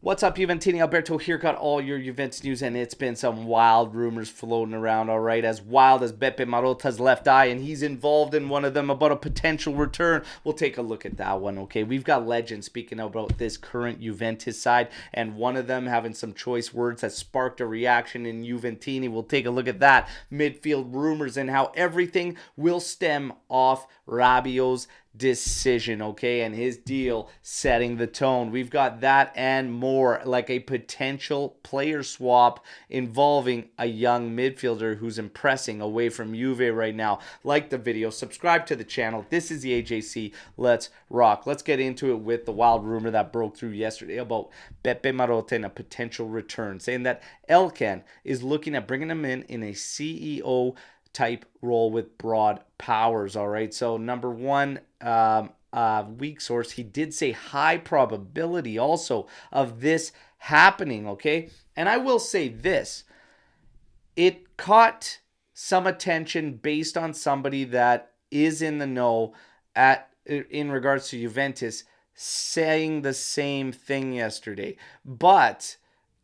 What's up, Juventini? Alberto here, got all your Juventus news, and it's been some wild rumors floating around, all right? As wild as Beppe Marotta's left eye, and he's involved in one of them about a potential return. We'll take a look at that one, okay? We've got legends speaking about this current Juventus side, and one of them having some choice words that sparked a reaction in Juventini. We'll take a look at that. Midfield rumors and how everything will stem off Rabiot's decision, okay, and his deal setting the tone. We've got that and more, like a potential player swap involving a young midfielder who's impressing away from Juve right now. Like the video, subscribe to the channel. This is the AJC. Let's rock. Let's get into it with the wild rumor that broke through yesterday about Beppe Marotta and a potential return, saying that Elkan is looking at bringing him in a CEO type role with broad powers. All right, so number one, weak source, he did say high probability also of this happening, okay? And I will say this, it caught some attention based on somebody that is in the know in regards to Juventus saying the same thing yesterday, but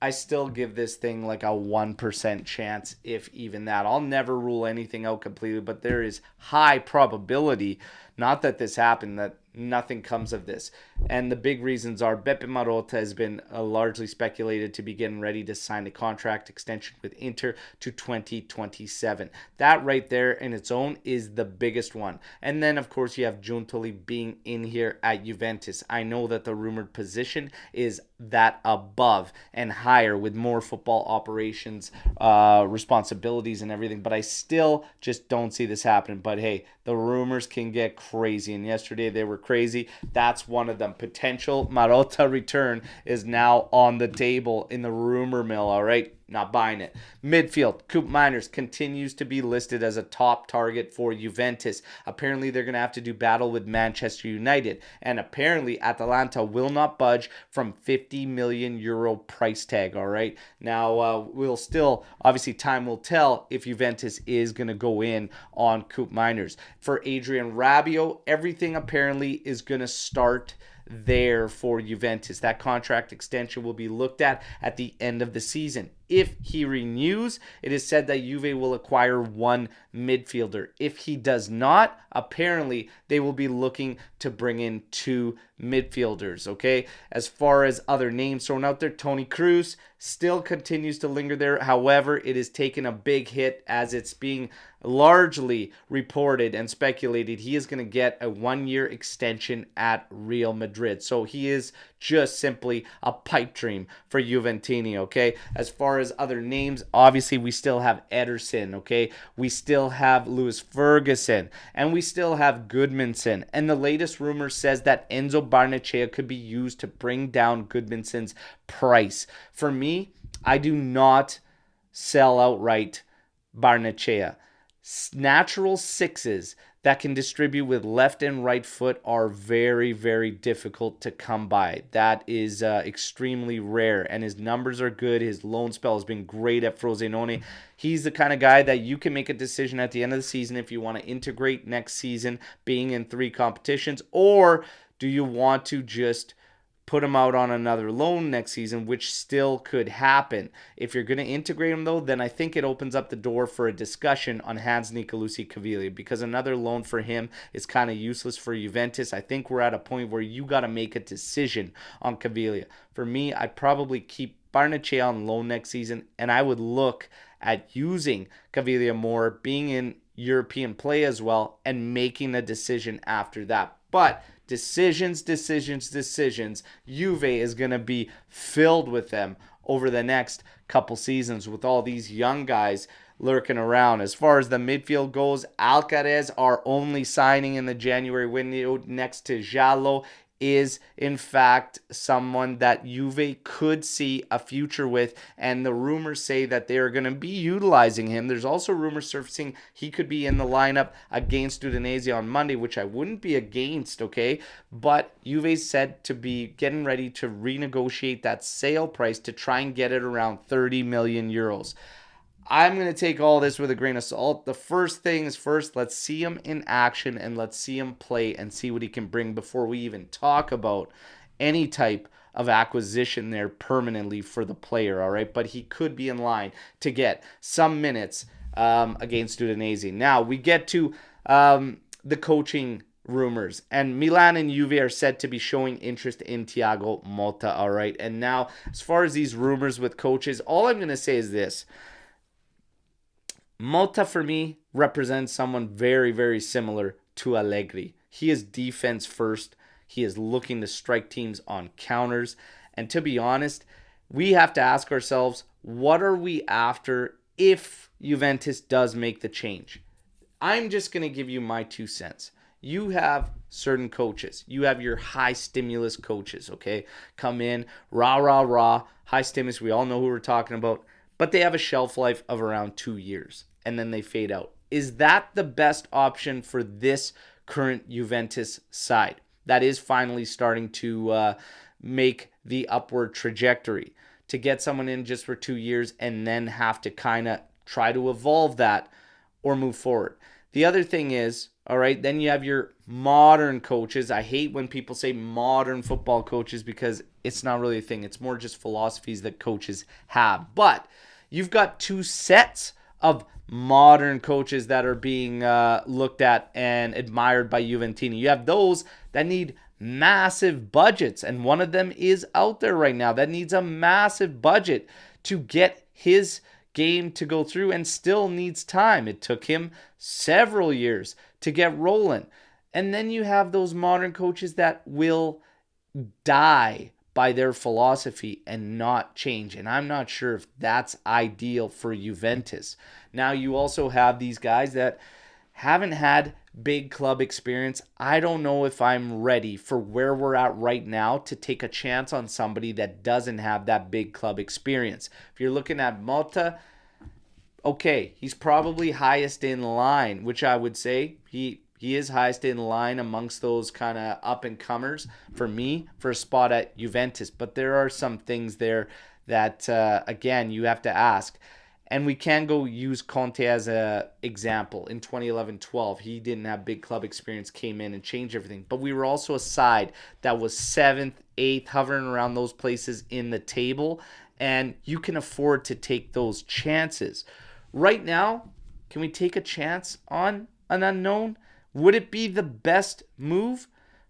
I still give this thing like a 1% chance, if even that. I'll never rule anything out completely, but there is high probability, not that this happened, that nothing comes of this. And the big reasons are Beppe Marotta has been largely speculated to be getting ready to sign a contract extension with Inter to 2027. That right there in its own is the biggest one. And then, of course, you have Giuntoli being in here at Juventus. I know that the rumored position is that above and higher with more football operations, responsibilities and everything, but I still just don't see this happening. But hey, the rumors can get crazy, and yesterday they were crazy. That's one of them. Potential Marotta return is now on the table in the rumor mill, all right? Not buying it. Midfield, Koopmeibners continues to be listed as a top target for Juventus. Apparently, they're going to have to do battle with Manchester United. And apparently, Atalanta will not budge from 50 million euro price tag, all right? Now, we'll still, obviously, time will tell if Juventus is going to go in on Koopmeibners. For Adrian Rabiot, everything apparently is going to start there for Juventus. That contract extension will be looked at the end of the season. If he renews, it is said that Juve will acquire one midfielder. If he does not, apparently they will be looking to bring in two midfielders, okay? As far as other names thrown out there, Toni Kroos still continues to linger there. However, it has taken a big hit as it's being largely reported and speculated he is going to get a 1-year extension at Real Madrid. So he is just simply a pipe dream for Juventini, okay? As far as other names, obviously we still have Ederson, okay? We still have Lewis Ferguson, and we still have Goodmanson. And the latest rumor says that Enzo Barrenechea could be used to bring down Goodmanson's price. For me, I do not sell outright Barrenechea. Natural sixes that can distribute with left and right foot are very, very difficult to come by. That is extremely rare, and his numbers are good. His loan spell has been great at Frosinone. He's the kind of guy that you can make a decision at the end of the season if you want to integrate next season being in 3 competitions, or do you want to just put him out on another loan next season, which still could happen. If you're going to integrate him, though, then I think it opens up the door for a discussion on Hans Nicolosi Caviglia, because another loan for him is kind of useless for Juventus. I think we're at a point where you got to make a decision on Caviglia. For me, I'd probably keep Barrenechea on loan next season, and I would look at using Caviglia more, being in European play as well, and making a decision after that. But decisions. Juve is going to be filled with them over the next couple seasons with all these young guys lurking around. As far as the midfield goes, Alcaraz, our only signing in the January window next to Giallo, is in fact someone that Juve could see a future with, and the rumors say that they are going to be utilizing him. There's also rumors surfacing he could be in the lineup against Udinese on Monday, which I wouldn't be against, okay? But Juve's said to be getting ready to renegotiate that sale price to try and get it around 30 million euros. I'm going to take all this with a grain of salt. The first thing is first, let's see him in action and let's see him play and see what he can bring before we even talk about any type of acquisition there permanently for the player, all right? But he could be in line to get some minutes against Udinese. Now, we get to the coaching rumors, and Milan and Juve are said to be showing interest in Thiago Motta, all right? And now, as far as these rumors with coaches, all I'm going to say is this. Motta, for me, represents someone very, very similar to Allegri. He is defense first. He is looking to strike teams on counters. And to be honest, we have to ask ourselves, what are we after if Juventus does make the change? I'm just going to give you my 2 cents. You have certain coaches. You have your high stimulus coaches, okay? Come in, rah, rah, rah, high stimulus. We all know who we're talking about. But they have a shelf life of around 2 years, and then they fade out. Is that the best option for this current Juventus side that is finally starting to make the upward trajectory? To get someone in just for 2 years and then have to kind of try to evolve that or move forward. The other thing is, all right, then you have your modern coaches. I hate when people say modern football coaches because it's not really a thing. It's more just philosophies that coaches have. But you've got 2 sets of modern coaches that are being looked at and admired by Juventini. You have those that need massive budgets, and one of them is out there right now that needs a massive budget to get his game to go through and still needs time. It took him several years to get rolling. And then you have those modern coaches that will die by their philosophy and not change. And I'm not sure if that's ideal for Juventus. Now you also have these guys that haven't had big club experience. I don't know if I'm ready for where we're at right now to take a chance on somebody that doesn't have that big club experience. If you're looking at Motta, okay, he's probably highest in line, which I would say he is highest in line amongst those kind of up-and-comers for me for a spot at Juventus. But there are some things there that, again, you have to ask. And we can go use Conte as an example. In 2011-12, he didn't have big club experience, came in and changed everything. But we were also a side that was 7th, 8th, hovering around those places in the table. And you can afford to take those chances. Right now, can we take a chance on an unknown? Would it be the best move?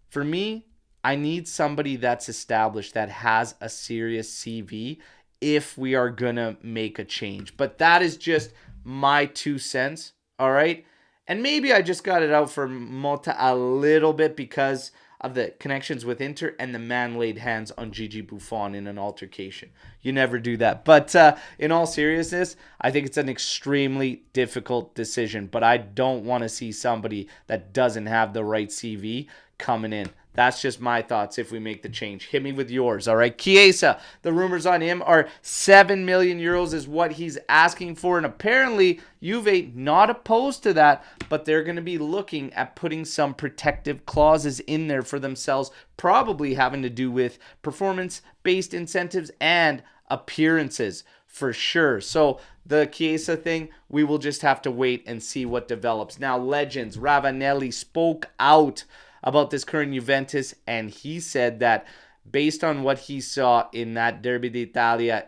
For me, I need somebody that's established, that has a serious CV, if we are going to make a change. But that is just my 2 cents, all right? And maybe I just got it out for Motta a little bit because of the connections with Inter and the man laid hands on Gigi Buffon in an altercation. You never do that. But in all seriousness, I think it's an extremely difficult decision. But I don't want to see somebody that doesn't have the right CV coming in. That's just my thoughts if we make the change. Hit me with yours, all right? Chiesa, the rumors on him are 7 million euros is what he's asking for. And apparently, Juve not opposed to that, but they're going to be looking at putting some protective clauses in there for themselves, probably having to do with performance-based incentives and appearances for sure. So the Chiesa thing, we will just have to wait and see what develops. Now, legends, Ravanelli spoke out about this current Juventus, and he said that based on what he saw in that Derby d'Italia,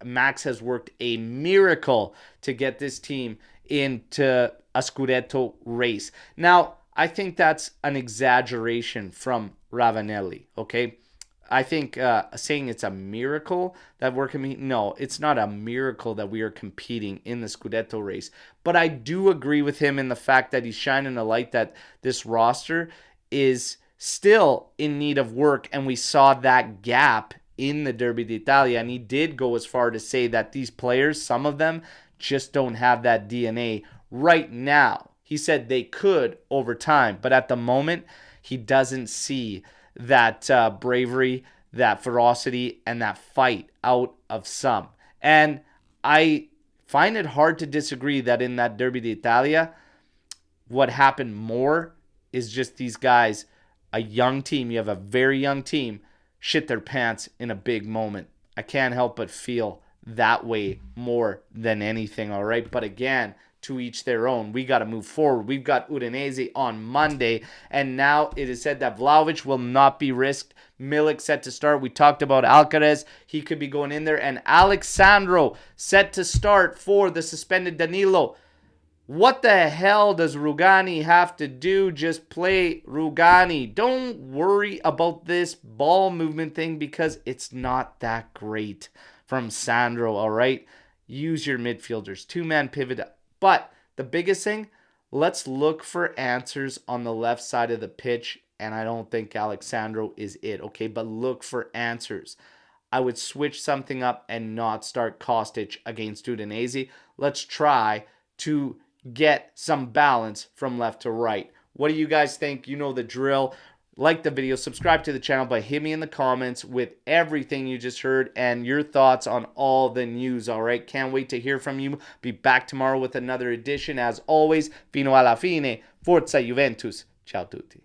Max has worked a miracle to get this team into a Scudetto race. Now, I think that's an exaggeration from Ravanelli, okay? I think saying it's a miracle that we're competing, no, it's not a miracle that we are competing in the Scudetto race. But I do agree with him in the fact that he's shining a light that this roster is still in need of work, and we saw that gap in the Derby d'Italia, and he did go as far to say that these players, some of them, just don't have that DNA right now. He said they could over time, but at the moment, he doesn't see that bravery, that ferocity, and that fight out of some. And I find it hard to disagree that in that Derby d'Italia, what happened more is just these guys, a young team, you have a very young team, shit their pants in a big moment. I can't help but feel that way more than anything, all right? But again, to each their own. We got to move forward. We've got Udinese on Monday, and now it is said that Vlahovic will not be risked. Milik set to start. We talked about Alcaraz. He could be going in there. And Alexandro set to start for the suspended Danilo. What the hell does Rugani have to do? Just play Rugani. Don't worry about this ball movement thing because it's not that great from Sandro, all right? Use your midfielders. Two-man pivot. But the biggest thing, let's look for answers on the left side of the pitch. And I don't think Alexandro is it, okay? But look for answers. I would switch something up and not start Kostic against Udinese. Let's try to get some balance from left to right. What do you guys think? You know the drill. Like the video, subscribe to the channel, but hit me in the comments with everything you just heard and your thoughts on all the news, all right? Can't wait to hear from you. Be back tomorrow with another edition. As always, fino alla fine, forza Juventus. Ciao tutti.